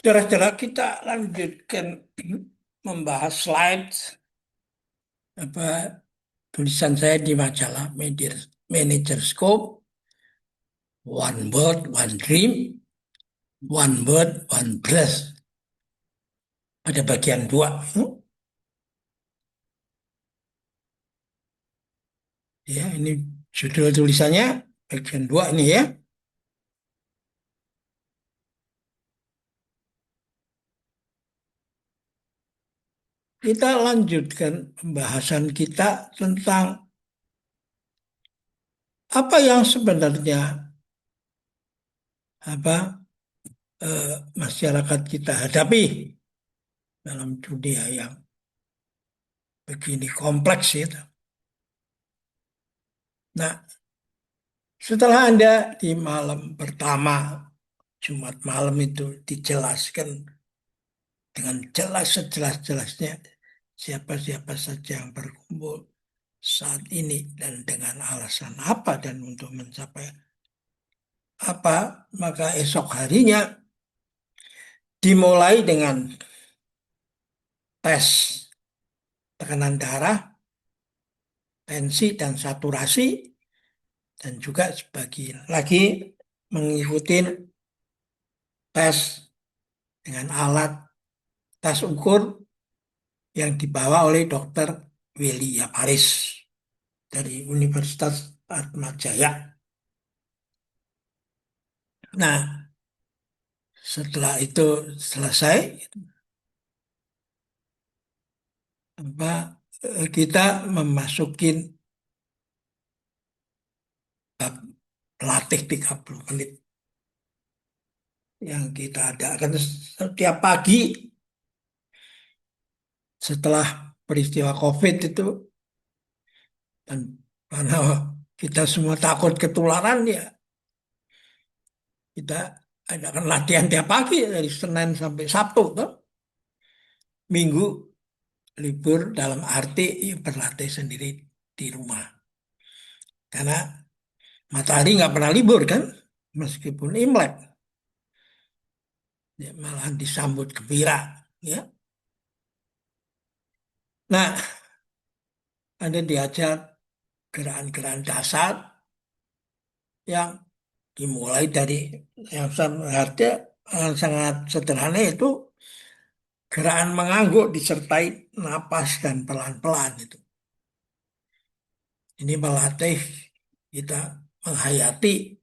Saudara-saudara, kita lanjutkan membahas slide apa tulisan saya di majalah Manager Scope, One World, One Dream, One Word, One Breath. Pada bagian 2. Ya, ini judul tulisannya bagian 2 ini ya. Kita lanjutkan pembahasan kita tentang apa yang sebenarnya apa masyarakat kita hadapi dalam dunia yang begini kompleks itu. Nah, setelah Anda di malam pertama, Jumat malam itu dijelaskan dengan jelas sejelas-jelasnya siapa-siapa saja yang berkumpul saat ini dan dengan alasan apa dan untuk mencapai apa, maka esok harinya dimulai dengan tes tekanan darah, tensi dan saturasi, dan juga sebagian lagi mengikuti tes dengan alat tes ukur yang dibawa oleh Dr. Willy Paris dari Universitas Atmajaya. Nah, setelah itu selesai, kita memasukin bab latih 30 menit yang kita adakan setiap pagi setelah peristiwa COVID itu, dan karena kita semua takut ketularan ya, kita adakan latihan tiap pagi dari Senin sampai Sabtu tuh. Minggu libur dalam arti ya, berlatih sendiri di rumah. Karena matahari nggak pernah libur kan, meskipun Imlek, ya, malah disambut gembira. Ya. Nah, Anda diajar gerakan-gerakan dasar yang dimulai dari yang sangat sederhana, itu gerakan mengangguk disertai napas dan pelan-pelan itu. Ini melatih kita menghayati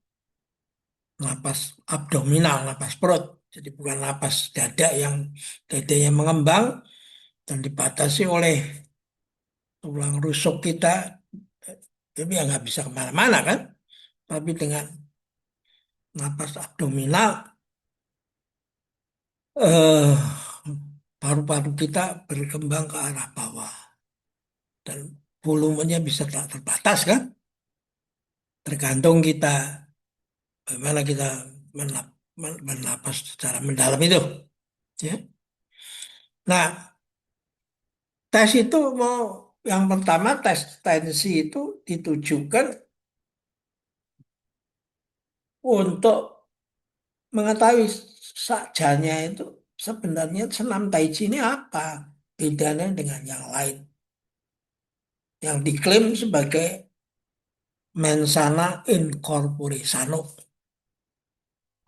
napas abdominal, napas perut. Jadi bukan napas dada yang dadanya mengembang dan dibatasi oleh tulang rusuk kita. Tapi ya nggak bisa kemana-mana kan. Tapi dengan napas abdominal, eh, paru-paru kita berkembang ke arah bawah. Dan volumenya bisa tak terbatas kan. Tergantung kita bagaimana kita bernapas secara mendalam itu. Ya. Nah, tes itu yang pertama tes tensi itu ditujukan untuk mengetahui sajanya itu sebenarnya senam Tai Chi ini apa bedanya dengan yang lain yang diklaim sebagai mensana in corpore sano,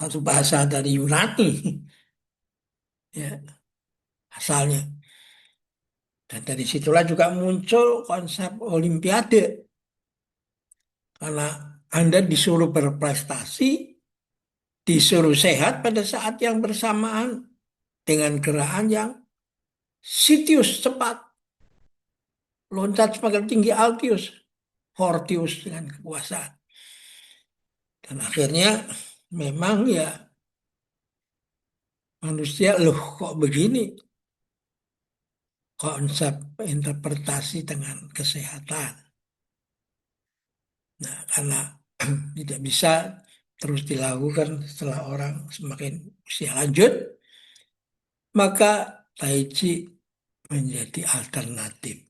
satu bahasa dari Yunani ya asalnya, dan dari situlah juga muncul konsep Olimpiade karena Anda disuruh berprestasi, disuruh sehat pada saat yang bersamaan dengan gerakan yang Sitius cepat, loncat semakin tinggi Altius, Fortius dengan kekuasaan. Dan akhirnya memang ya manusia loh kok begini konsep interpretasi dengan kesehatan. Nah, karena tidak bisa terus dilakukan setelah orang semakin usia lanjut, maka Tai Chi menjadi alternatif.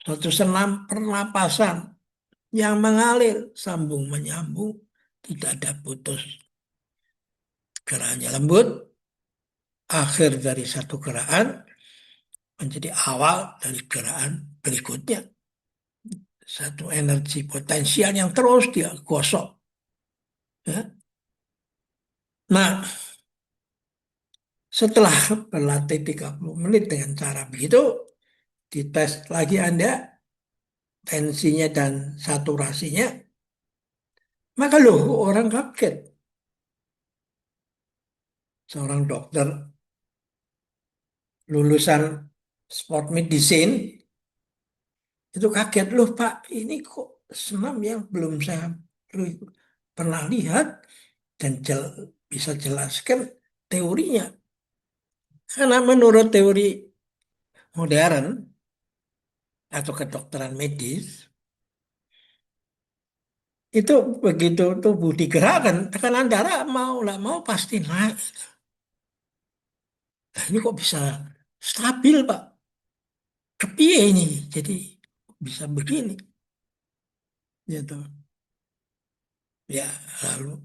Suatu senam pernapasan yang mengalir, sambung menyambung, tidak ada putus. Gerakannya lembut, akhir dari satu gerakan menjadi awal dari gerakan berikutnya. Satu energi potensial yang terus dia gosok. Ya. Nah, setelah berlatih 30 menit dengan cara begitu, dites lagi Anda tensinya dan saturasinya, maka loh orang kaget. Seorang dokter lulusan sport medicine itu kaget, loh Pak, ini kok senam yang belum saya pernah lihat dan bisa jelaskan teorinya. Karena menurut teori modern atau kedokteran medis, itu begitu tubuh digerakkan, tekanan darah mau nggak mau pasti naik. Nah, ini kok bisa stabil, Pak? Kepiye ini? Jadi bisa begini, gitu. Ya, lalu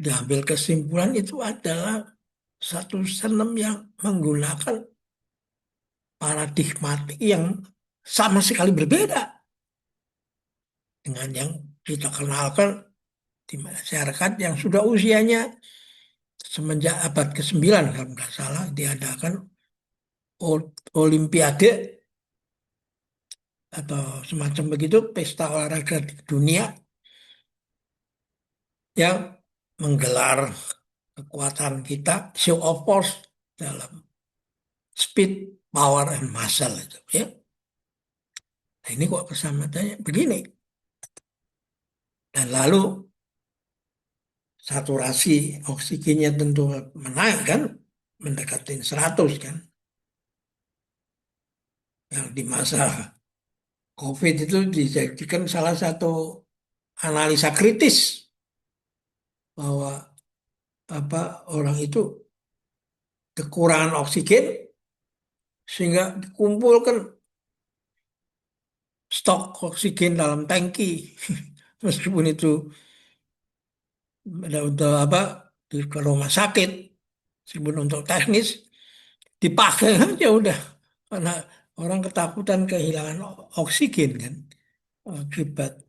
diambil kesimpulan itu adalah satu senam yang menggunakan paradigmatik yang sama sekali berbeda dengan yang kita kenalkan di masyarakat yang sudah usianya semenjak abad ke-9 kalau nggak salah diadakan Olimpiade atau semacam begitu pesta olahraga di dunia yang menggelar kekuatan kita show of force dalam speed, power, and muscle itu ya. Nah, ini kok kesamaannya begini. Dan lalu saturasi oksigennya tentu menaik kan, mendekati 100 kan. Yang di masa COVID itu dijadikan salah satu analisa kritis bahwa orang itu kekurangan oksigen sehingga dikumpulkan stok oksigen dalam tangki meskipun itu udah di ke rumah sakit meskipun untuk teknis dipakai aja udah karena orang ketakutan kehilangan oksigen kan akibat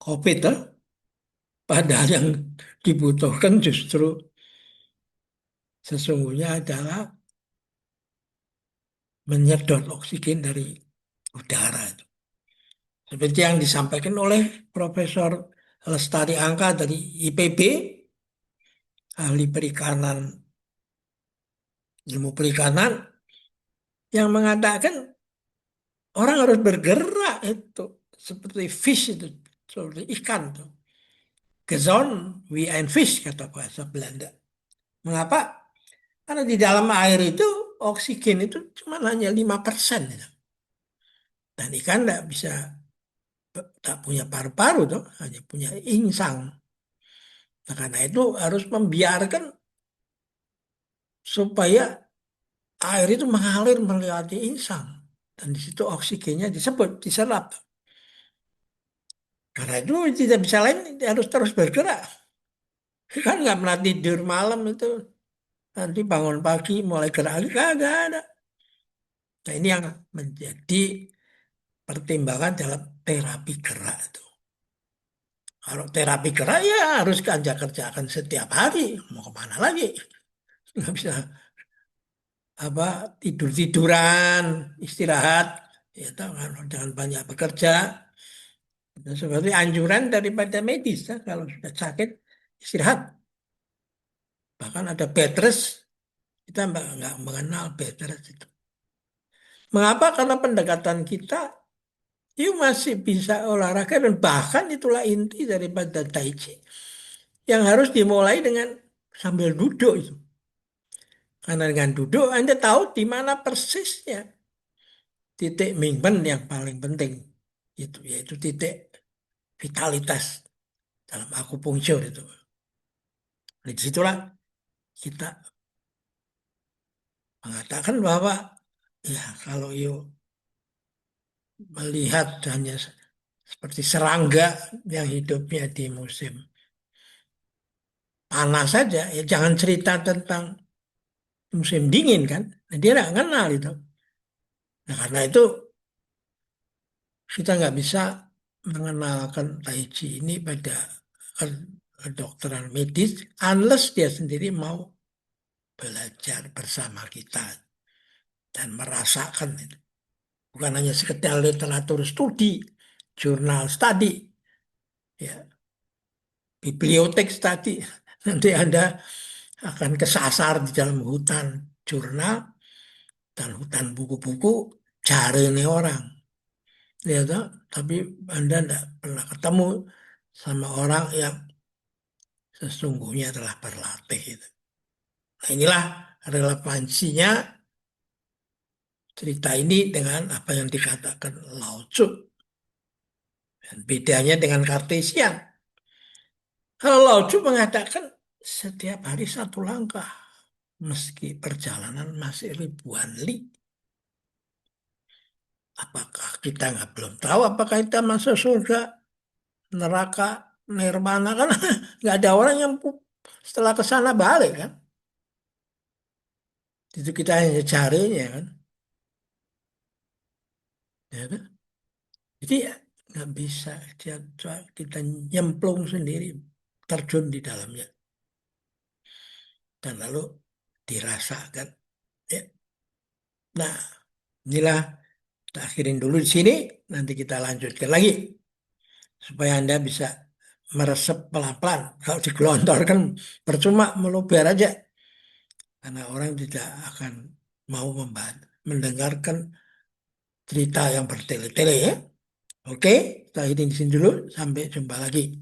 COVID padahal yang dibutuhkan justru sesungguhnya adalah menyedot oksigen dari udara itu. Seperti yang disampaikan oleh Profesor Lestari Angka dari IPB, ahli perikanan, ilmu perikanan, yang mengatakan orang harus bergerak itu seperti fish itu, seperti ikan itu. Gezon, we and fish kata bahasa Belanda. Mengapa? Karena di dalam air itu oksigen itu cuma hanya 5%. Dan ikan tidak bisa, tak punya paru-paru tuh, hanya punya insang. Nah, karena itu harus membiarkan supaya air itu mengalir melewati insang. Dan di situ oksigennya diserap. Karena itu tidak bisa lain, harus terus bergerak. Kan nggak pernah tidur malam itu. Nanti bangun pagi mulai gerak lagi, kagak ada. Nah ini yang menjadi pertimbangan dalam terapi gerak itu. Kalau terapi gerak ya harus kerjakan setiap hari. Mau kemana lagi? Nggak bisa tidur-tiduran, istirahat. Ya, tahu, jangan banyak bekerja. Nah, seperti anjuran daripada medis ya, kalau sudah sakit istirahat. Bahkan ada bed rest, kita nggak mengenal bed rest itu. Mengapa? Karena pendekatan kita itu masih bisa olahraga dan bahkan itulah inti daripada Tai Chi yang harus dimulai dengan sambil duduk itu. Karena dengan duduk Anda tahu di mana persisnya titik Mingmen yang paling penting itu yaitu titik vitalitas dalam akupunktur itu. Nah, disitulah kita mengatakan bahwa ya kalau you melihat hanya seperti serangga yang hidupnya di musim panas saja, ya jangan cerita tentang musim dingin kan. Nah, dia nggak kenal itu. Nah, karena itu kita nggak bisa mengenalkan Tai Chi ini pada kedokteran medis unless dia sendiri mau belajar bersama kita dan merasakan itu. Bukan hanya sekedar literatur studi, jurnal studi, ya, bibliotek studi. Nanti Anda akan kesasar di dalam hutan jurnal dan hutan buku-buku cari nih orang. Ya, toh? Tapi Anda tidak pernah ketemu sama orang yang sesungguhnya telah berlatih itu. Nah, inilah relevansinya cerita ini dengan apa yang dikatakan Lao Tzu. Dan bedanya dengan Kartesian. Kalau Lao Tzu mengatakan setiap hari satu langkah, meski perjalanan masih ribuan li. Apakah kita nggak belum tahu apakah kita masuk surga, neraka, nirvana kan nggak ada orang yang setelah ke sana balik kan. Itu kita hanya carinya kan. Ya kan? Jadi ya, nggak bisa kita nyemplung sendiri, terjun di dalamnya dan lalu dirasakan. Ya. Nah, inilah kita akhirin dulu di sini. Nanti kita lanjutkan lagi supaya Anda bisa meresep pelan-pelan. Kalau digelontorkan percuma meluber aja karena orang tidak akan mau mendengarkan cerita yang bertele-tele ya. Oke, kita akhirin di sini dulu. Sampai jumpa lagi.